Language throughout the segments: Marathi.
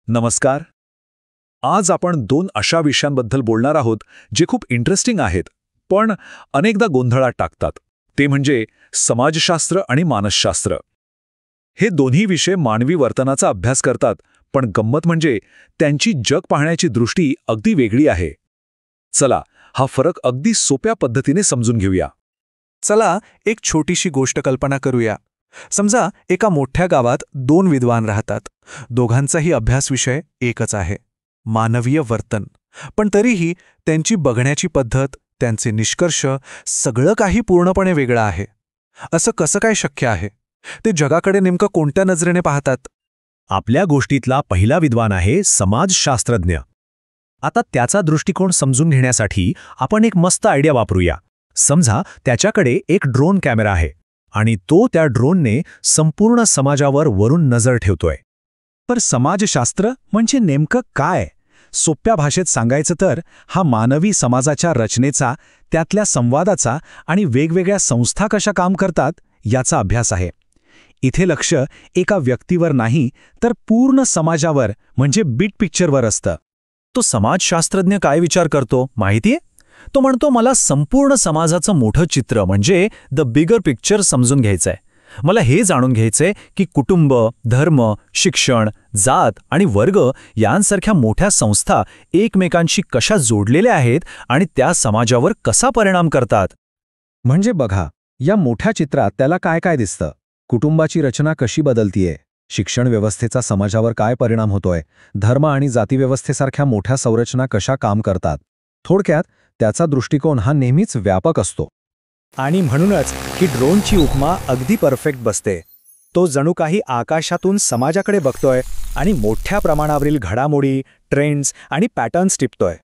नमस्कार. आज आपण दोन अशा विषयांबद्दल बोलणार आहोत जे खूप इंटरेस्टिंग आहेत, पण अनेकदा गोंधळात टाकतात. ते म्हणजे समाजशास्त्र आणि मानसशास्त्र. हे दोन्ही विषय मानवी वर्तनाचा अभ्यास करतात, पण गंमत म्हणजे त्यांची जग पाहण्याची दृष्टी अगदी वेगळी आहे. चला, हा फरक अगदी सोप्या पद्धतीने समजून घेऊया. चला एक छोटीशी गोष्ट कल्पना करूया. समजा एका मोठ्या गावात दोन विद्वान राहतात. दोघांचाही अभ्यास विषय एकच आहे, मानवीय वर्तन. पण तरीही त्यांची बघण्याची पद्धत, त्यांचे निष्कर्ष, सगळं काही पूर्णपणे वेगळं आहे. असं कसं काय शक्य आहे? ते जगाकडे नेमकं कोणत्या नजरेने पाहतात? आपल्या गोष्टीतला पहिला विद्वान आहे समाजशास्त्रज्ञ. आता त्याचा दृष्टिकोन समजून घेण्यासाठी आपण एक मस्त आयडिया वापरूया. समजा त्याच्याकडे एक ड्रोन कॅमेरा आहे आणि तो त्या ड्रोनने संपूर्ण समाजावर वरून नजर ठेवतोय. पण समाजशास्त्र म्हणजे नेमकं काय? सोप्या भाषेत सांगायचं तर हा मानवी समाजाच्या रचनेचा, त्यातल्या संवादाचा आणि वेगवेगळ्या संस्था कशा काम करतात याचा अभ्यास आहे. इथे लक्ष एका व्यक्तीवर नाही, तर पूर्ण समाजावर म्हणजे बिग पिक्चरवर असतं. तो समाजशास्त्रज्ञ काय विचार करतो माहितीये? तो म्हणतो, मला संपूर्ण समाजाचं मोठं चित्र म्हणजे द बिगर पिक्चर समजून घ्यायचंय. मला हे जाणून घ्यायचंय की कुटुंब, धर्म, शिक्षण, जात आणि वर्ग यांसारख्या मोठ्या संस्था एकमेकांशी कशा जोडलेल्या आहेत आणि त्या समाजावर कसा परिणाम करतात. म्हणजे बघा, या मोठ्या चित्रात त्याला काय काय दिसतं? कुटुंबाची रचना कशी बदलतीये, शिक्षण व्यवस्थेचा समाजावर काय परिणाम होतोय, धर्म आणि जातीव्यवस्थेसारख्या मोठ्या संरचना कशा काम करतात. थोडक्यात त्याचा दृष्टिकोन हा नेहमीच व्यापक असतो. आणि म्हणूनच ही ड्रोनची उपमा अगदी परफेक्ट बसते. तो जणू काही आकाशातून समाजाकडे बघतोय आणि मोठ्या प्रमाणावरील घडामोडी, ट्रेंड्स आणि पॅटर्न्स टिपतोय.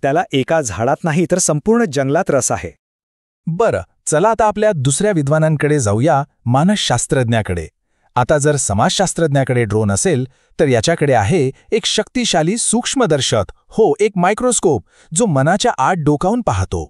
त्याला एका झाडात नाही तर संपूर्ण जंगलात रस आहे. बरं, चला आता आपल्या दुसऱ्या विद्वानांकडे जाऊया, मानसशास्त्रज्ञाकडे. आता जर समाजशास्त्रज्ञाकडे ड्रोन असेल, तर याच्याकडे आहे एक शक्तिशाली सूक्ष्मदर्शक, एक मायक्रोस्कोप, जो मनाच्या आत डोकावून पाहतो.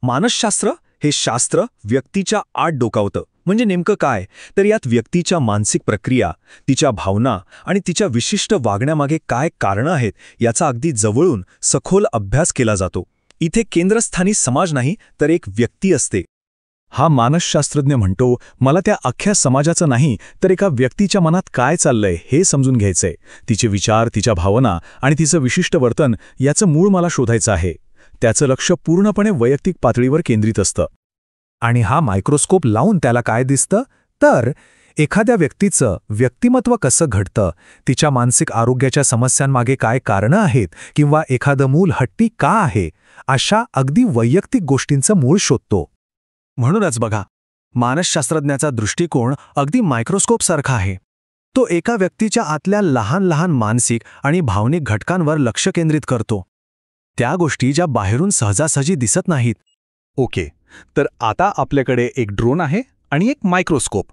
मानसशास्त्र हे शास्त्र व्यक्तीच्या आत डोकावतं. म्हणजे नेमकं काय? तर यात व्यक्तीच्या मानसिक प्रक्रिया, तिच्या भावना आणि तिच्या विशिष्ट वागण्यामागे काय कारणं आहेत याचा अगदी जवळून सखोल अभ्यास केला जातो. इथे केंद्रस्थानी समाज नाही, तर एक व्यक्ती असते. हा मानसशास्त्रज्ञ म्हणतो, मला त्या अख्ख्या समाजाचं नाही, तर एका व्यक्तीच्या मनात काय चाललंय हे समजून घ्यायचंय. तिचे विचार, तिच्या भावना आणि तिचं विशिष्ट वर्तन याचं मूळ मला शोधायचं आहे. त्याचं लक्ष पूर्णपणे वैयक्तिक पातळीवर केंद्रित असतं. आणि हा मायक्रोस्कोप लावून त्याला काय दिसतं? तर एखाद्या व्यक्तीचं व्यक्तिमत्व कसं घडतं, तिच्या मानसिक आरोग्याच्या समस्यांमागे काय कारणं आहेत, किंवा एखादं मूल हट्टी का आहे, अशा अगदी वैयक्तिक गोष्टींचं मूळ शोधतो. म्हणूनच बघा, मानसशास्त्रज्ञाचा दृष्टिकोन अगदी मायक्रोस्कोपसारखा आहे. तो एका व्यक्तीच्या आतल्या लहान लहान मानसिक आणि भावनिक घटकांवर लक्ष केंद्रित करतो. त्या गोष्टी ज्या बाहेरून सहजासहजी दिसत नाहीत. ओके, तर आता आपल्याकडे एक ड्रोन आहे आणि एक मायक्रोस्कोप,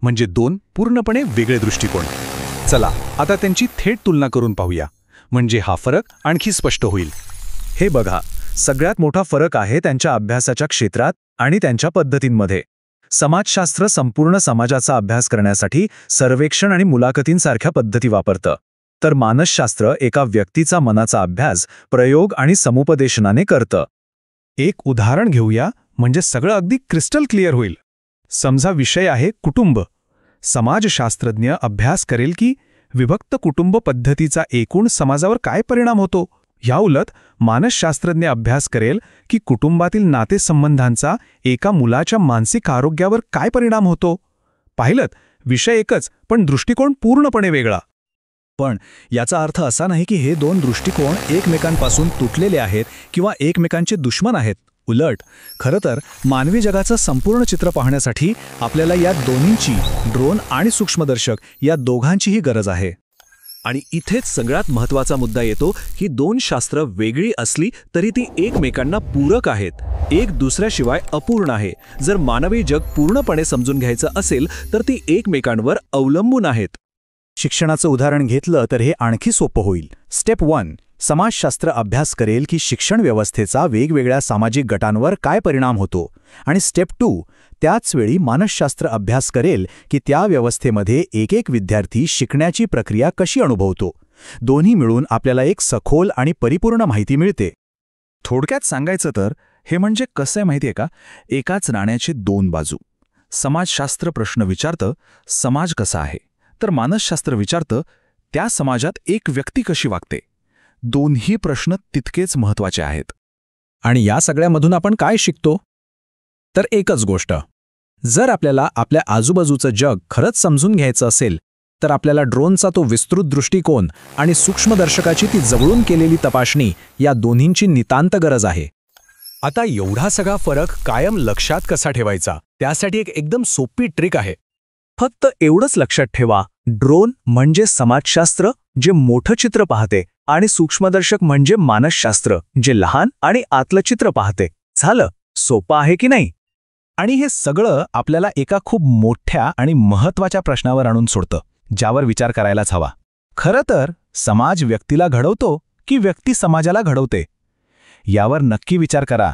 म्हणजे दोन पूर्णपणे वेगळे दृष्टिकोन. चला आता त्यांची थेट तुलना करून पाहूया, म्हणजे हा फरक आणखी स्पष्ट होईल. हे बघा, सगळ्यात मोठा फरक आहे त्यांच्या अभ्यासाच्या क्षेत्रात आणि त्यांच्या पद्धतींमध्ये. समाजशास्त्र संपूर्ण समाजाचा अभ्यास करण्यासाठी सर्वेक्षण आणि मुलाखतींसारख्या पद्धती वापरतं, तर मानसशास्त्र एका व्यक्तीचा मनाचा अभ्यास प्रयोग आणि समुपदेशनाने करतं. एक उदाहरण घेऊया, म्हणजे सगळं अगदी क्रिस्टल क्लिअर होईल. समजा विषय आहे कुटुंब. समाजशास्त्रज्ञ अभ्यास करेल की विभक्त कुटुंब पद्धतीचा एकूण समाजावर काय परिणाम होतो. या उलट मानसशास्त्रज्ञ अभ्यास करेल की कुटुंबातील नातेसंबंधांचा एका मुलाच्या मानसिक आरोग्यावर काय परिणाम होतो. पाहिलंत, विषय एकच, पण दृष्टिकोन पूर्णपणे वेगळा. पण याचा अर्थ असा नाही की हे दोन दृष्टिकोन एकमेकांपासून तुटलेले आहेत किंवा एकमेकांचे दुश्मन आहेत. उलट, खरं तर मानवी जगाचं संपूर्ण चित्र पाहण्यासाठी आपल्याला या दोन्हींची, ड्रोन आणि सूक्ष्मदर्शक, या दोघांचीही गरज आहे. आणि इथेच सगळ्यात महत्त्वाचा मुद्दा येतो की दोन शास्त्र वेगळी असली तरी ती एकमेकांना पूरक आहेत. एक दुसऱ्याशिवाय अपूर्ण आहे. जर मानवी जग पूर्णपणे समजून घ्यायचं असेल तर ती एकमेकांवर अवलंबून आहेत. शिक्षणाचं उदाहरण घेतलं तर हे आणखी सोपं होईल. स्टेप 1, समाजशास्त्र अभ्यास करेल की शिक्षण व्यवस्थेचा वेगवेगळ्या सामाजिक गटांवर काय परिणाम होतो. आणि स्टेप 2, त्याच वेळी मानसशास्त्र अभ्यास करेल की त्या व्यवस्थेमध्ये एक विद्यार्थी शिकण्याची प्रक्रिया कशी अनुभवतो. दोन्ही मिळून आपल्याला एक सखोल आणि परिपूर्ण माहिती मिळते. थोडक्यात सांगायचं तर हे म्हणजे कसं आहे माहिती आहे का, एकाच नाण्याचे दोन बाजू. समाजशास्त्र प्रश्न विचारतं समाज कसा आहे, तर मानसशास्त्र विचारतं त्या समाजात एक व्यक्ती कशी वागते. दोन्ही प्रश्न तितकेच महत्त्वाचे आहेत. आणि या सगळ्यामधून आपण काय शिकतो? तर एकच गोष्ट, जर आपल्याला आपल्या आजूबाजूचं जग खरंच समजून घ्यायचं असेल तर आपल्याला ड्रोनचा तो विस्तृत दृष्टिकोन आणि सूक्ष्मदर्शकाची ती जवळून केलेली तपासणी या दोन्हींची नितांत गरज आहे. आता एवढा सगळा फरक कायम लक्षात कसा ठेवायचा, त्यासाठी एक एकदम सोपी ट्रिक आहे. फक्त एवढंच लक्षात ठेवा, ड्रोन म्हणजे समाजशास्त्र जे मोठं चित्र पाहते आणि सूक्ष्मदर्शक म्हणजे मानसशास्त्र जे लहान आणि आतलं चित्र पाहते. झालं. सोपं आहे की नाही? आणि हे सगळं आपल्याला एका खूप मोठ्या आणि महत्त्वाच्या प्रश्नावर आणून सोडतं, ज्यावर विचार करायलाच हवा. खरं तर समाज व्यक्तीला घडवतो की व्यक्ती समाजाला घडवते, यावर नक्की विचार करा.